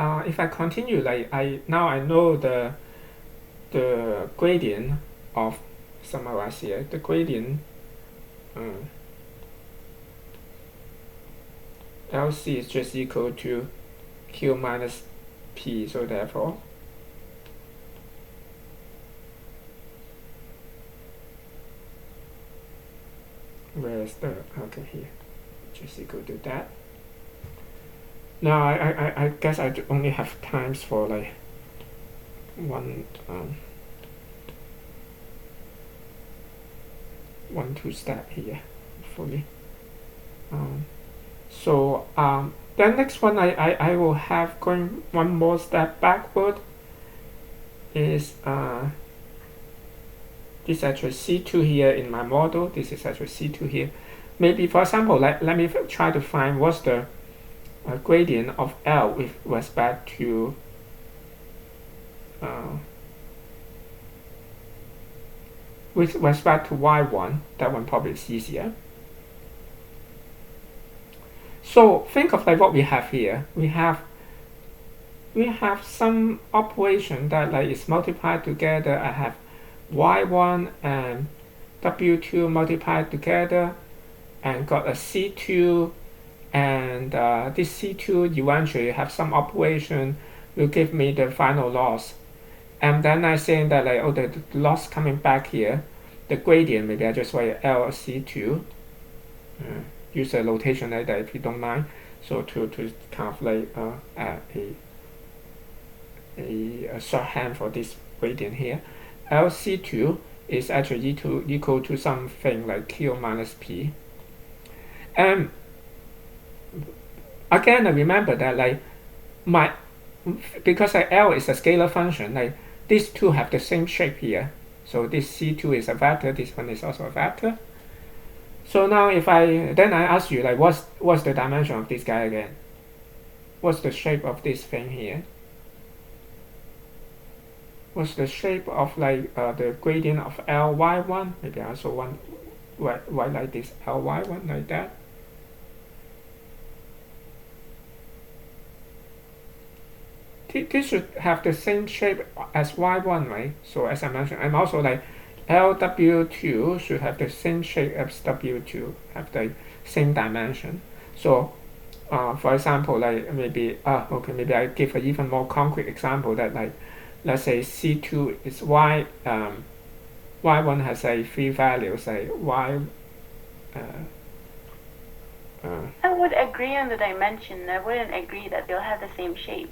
I continue, like I know the gradient of summarize here. The gradient LC is just equal to Q minus P. So therefore, where's the okay here? Just equal to that. Now I guess I only have times for like one two step here, hopefully. So then next one I will have going one more step backward is this actually C2 here in my model. This is actually C2 here. Maybe for example, let me try to find what's the gradient of L with respect to y1. That one probably is easier. So think of like what we have here. We have some operation that like is multiplied together. I have y1 and w2 multiplied together and got a c2, and this c2 eventually have some operation will give me the final loss. And then I say that like, oh, the loss coming back here, the gradient, maybe I just write LC2. Use a notation like that if you don't mind. So to kind of like a shorthand for this gradient here, LC2 is actually equal to something like Q minus P. And again, I remember that like because L is a scalar function, like these two have the same shape here. So this C2 is a vector, this one is also a vector. So now if I ask you like what's the dimension of this guy again? What's the shape of this thing here? What's the shape of like the gradient of Ly1? Maybe I also want write like this Ly1 like that. This should have the same shape as y1, right? So as I mentioned, I'm also like LW2 should have the same shape as W2, have the same dimension. So for example, like maybe maybe I give an even more concrete example that like let's say C2 is y1 has a 3 values, like I would agree on the dimension. I wouldn't agree that they'll have the same shape.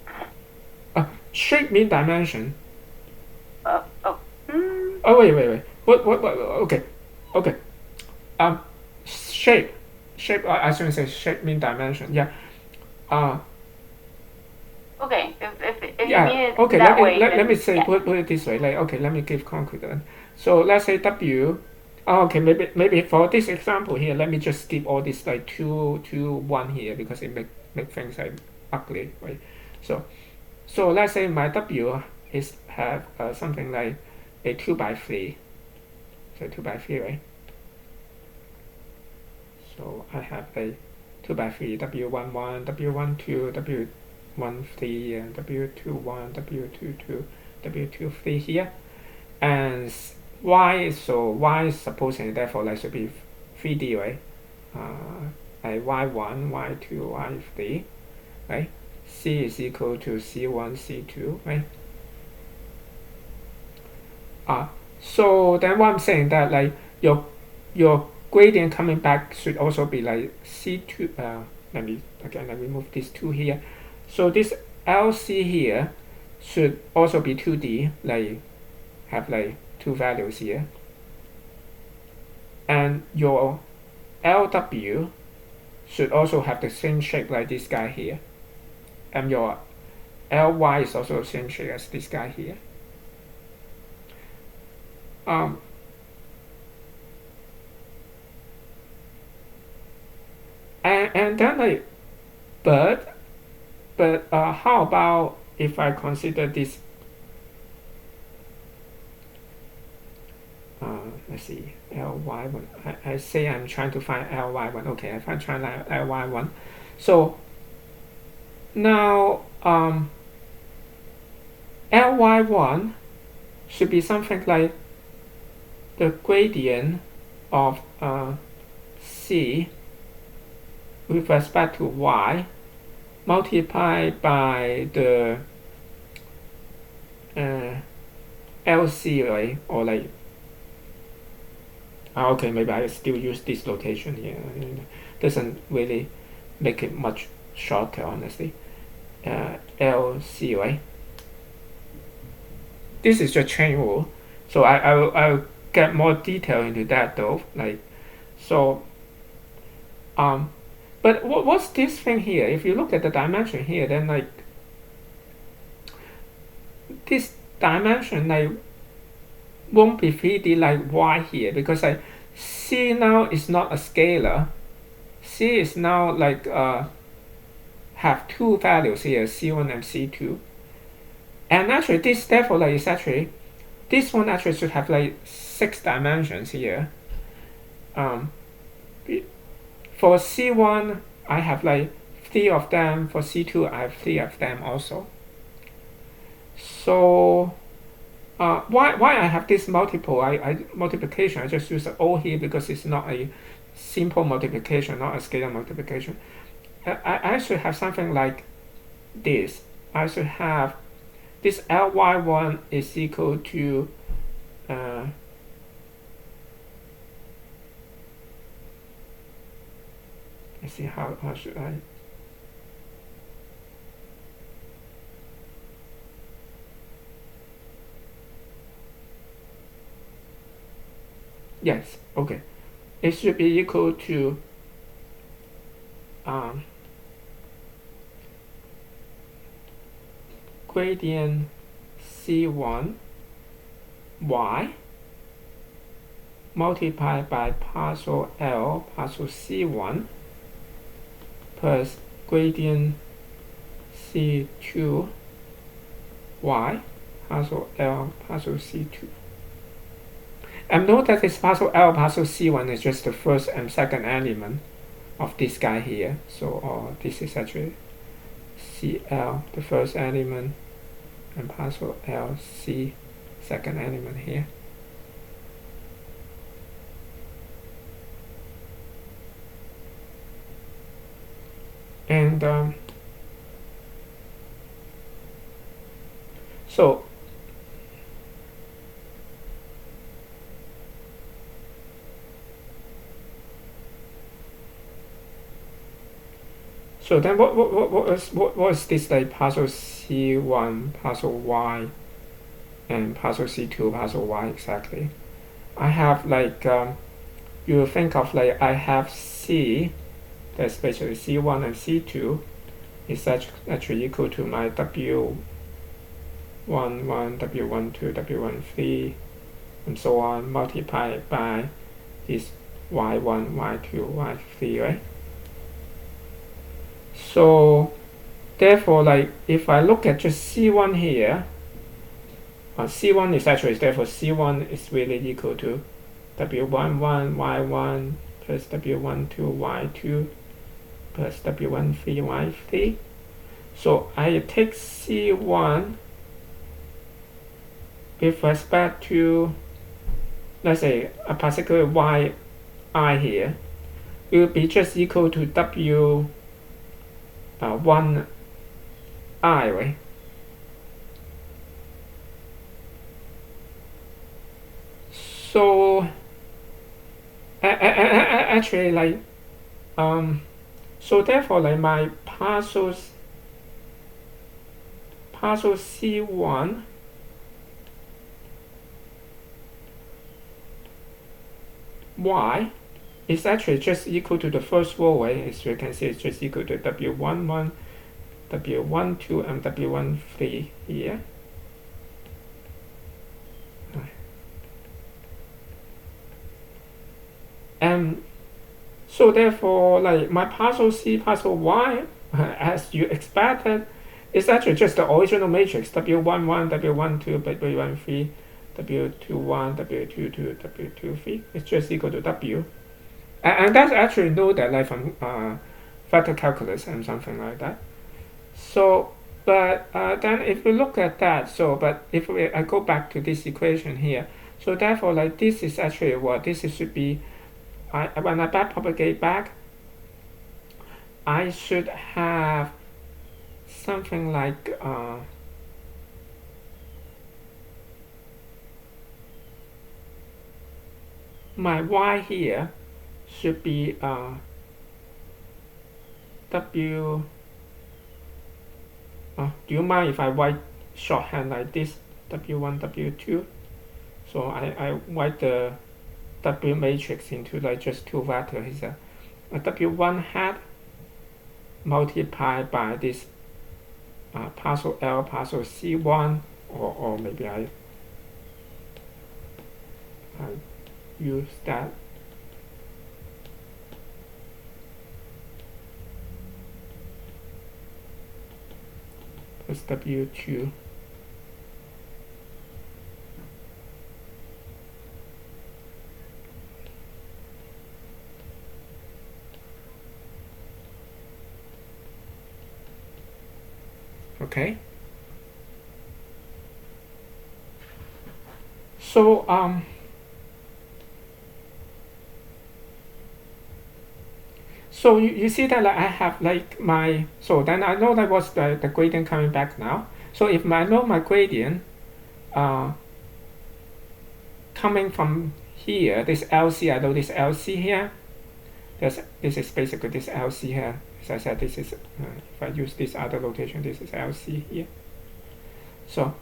Shape mean dimension. Oh. Oh wait. What? Okay. Shape. I shouldn't say shape mean dimension. Yeah. Okay. If you Yeah. mean it Okay. that way, Let me then say yeah. put it this way. Like okay, let me give concrete one. So let's say W. Okay, maybe for this example here, let me just skip all this like 1 here because it make things like ugly, right? So let's say my W is have something like a 2 by 3. So 2 by 3, right? So I have a 2 by 3 W11, W12, W13, and W21, W22, W23 here, and Y. So Y is supposing therefore like should be 3D, right? Like Y1, Y2, Y3, right? C is equal to C1, C2, right? So then what I'm saying that like your gradient coming back should also be like C2. Let me move this 2 here. So this LC here should also be 2D, like have like 2 values here. And your LW should also have the same shape like this guy here. And your LY is also the same shape as this guy here. And then like but how about if I consider this let's see, ly1. I say I'm trying to find ly1. Okay, if I try ly1, so now ly1 should be something like the gradient of c with respect to y multiplied by the LC, right? Or like okay, maybe I still use this notation here. Doesn't really make it much shorter, honestly. LC, right? This is just chain rule, so I'll get more detail into that though. Like so, but what's this thing here? If you look at the dimension here, then like this dimension like won't be 3D like Y here, because like C now is not a scalar. C is now like have 2 values here, C1 and C2. And actually this therefore like is actually this one actually should have like 6 dimensions here. For C1 I have like 3 of them. For C2 I have 3 of them also. So why I have this multiplication? I just use O here because it's not a simple multiplication, not a scalar multiplication. I should have something like this. I should have this ly1 is equal to let's see how should I. Yes, okay. It should be equal to gradient C1 y multiplied by partial L partial C1 plus gradient C2 y partial L partial C2. And note that this partial L partial C1 is just the first and second element of this guy here. So this is actually CL, the first element, and partial LC, second element here. And so So then what was this like parcel C1, parcel Y, and parcel C2, parcel Y exactly? I have like you think of like I have C, that's basically C1 and C2 is actually equal to my W11, W12, W13, and so on, multiplied by this Y1, Y2, Y3, right? So therefore, like if I look at just C1 here, C1 is actually, therefore C1 is really equal to W11, Y1 plus W12, Y2 plus W13, Y3. So I take C1 with respect to, let's say, a particular yi here, will be just equal to W1i, right? So actually, like so therefore, like my parcel C1 y is actually just equal to the first row, right? As you can see, it's just equal to W11, W12, and W13 here. And so therefore, like my parcel C, parcel Y, as you expected, is actually just the original matrix W11, W12, W13, W21, W22, W23. It's just equal to W. And that's actually know that like from vector calculus and something like that. So, but then if we look at that, so but if I go back to this equation here, so therefore like this is actually what this should be. When I backpropagate back, I should have something like my y here should be W. Do you mind if I write shorthand like this? W1, W2. So I write the W matrix into like just two vectors here. A W1 hat multiplied by this parcel L, parcel C1, or maybe I use that. Plus W2. Okay. So so you see that like, I have like my, so then I know that was the gradient coming back now. So if I know my gradient coming from here, this LC, I know this LC here. This is basically this LC here. As I said, this is if I use this other notation, this is LC here. So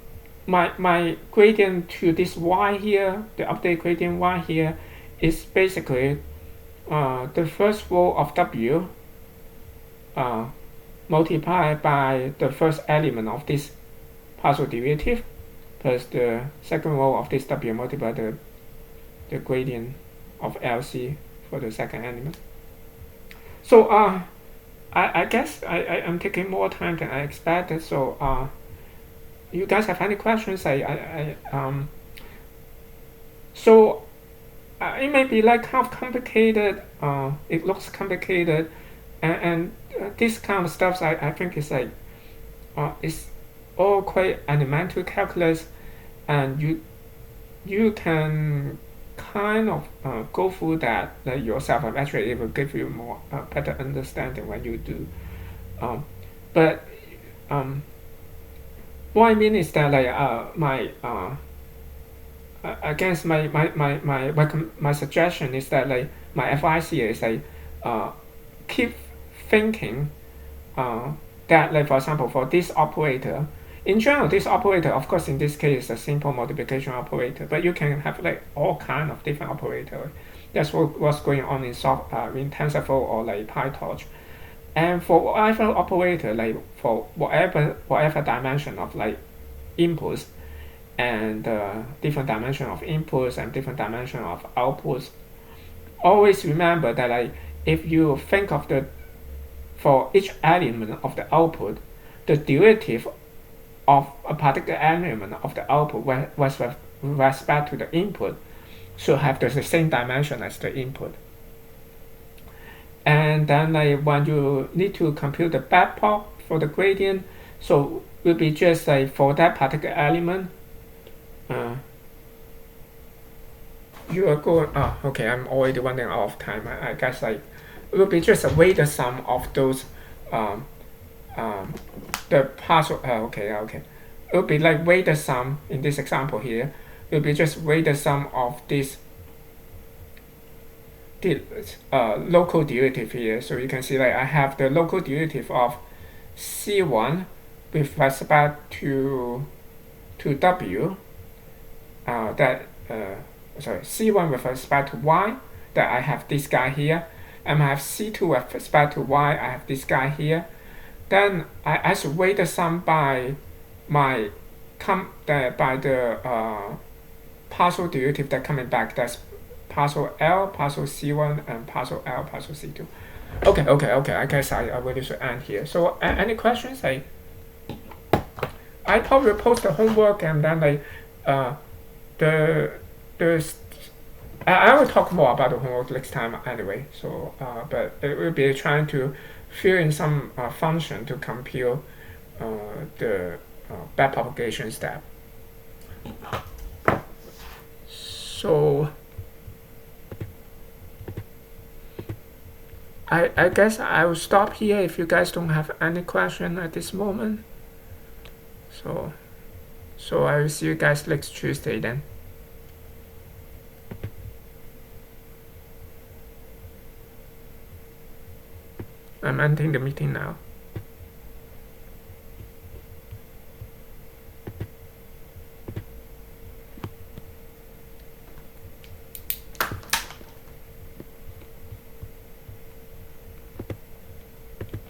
my gradient to this y here, the update gradient y here, is basically the first row of W multiplied by the first element of this partial derivative plus the second row of this W multiplied by the gradient of LC for the second element. So I guess I'm taking more time than I expected. So you guys have any questions? So it may be like half complicated. It looks complicated, and this kind of stuff I think is like it's all quite elementary calculus, and you can kind of go through that yourself. Actually, it will give you more better understanding when you do. But what I mean is that like my against my suggestion is that like my advice here is like keep thinking that, like for example, for this operator, in general, this operator, of course, in this case, is a simple multiplication operator, but you can have like all kind of different operators. That's what's going on in in TensorFlow or like PyTorch. And for whatever operator, like for whatever dimension of like inputs and different dimension of inputs and different dimension of outputs, always remember that like if you think of for each element of the output, the derivative of a particular element of the output with respect to the input should have the same dimension as the input. And then like when you need to compute the backplot for the gradient, so will be just like for that particular element, you are going, okay, I'm already running out of time. I guess like it will be just a weighted sum of those the partial, okay, it will be like weighted sum in this example here. It will be just weighted sum of this local derivative here. So you can see like I have the local derivative of C1 with respect to W, C1 with respect to Y, that I have this guy here, and I have C2 with respect to Y, I have this guy here. Then I should weight the sum by the partial derivative that coming back. That's partial L, partial C1, and partial L, partial C2. Okay. I guess I really should end here. So any questions? I probably post the homework, and then I will talk more about the homework next time anyway. So but it will be trying to fill in some function to compute the backpropagation step. So I guess I will stop here if you guys don't have any question at this moment. So I will see you guys next Tuesday then. I'm ending the meeting now.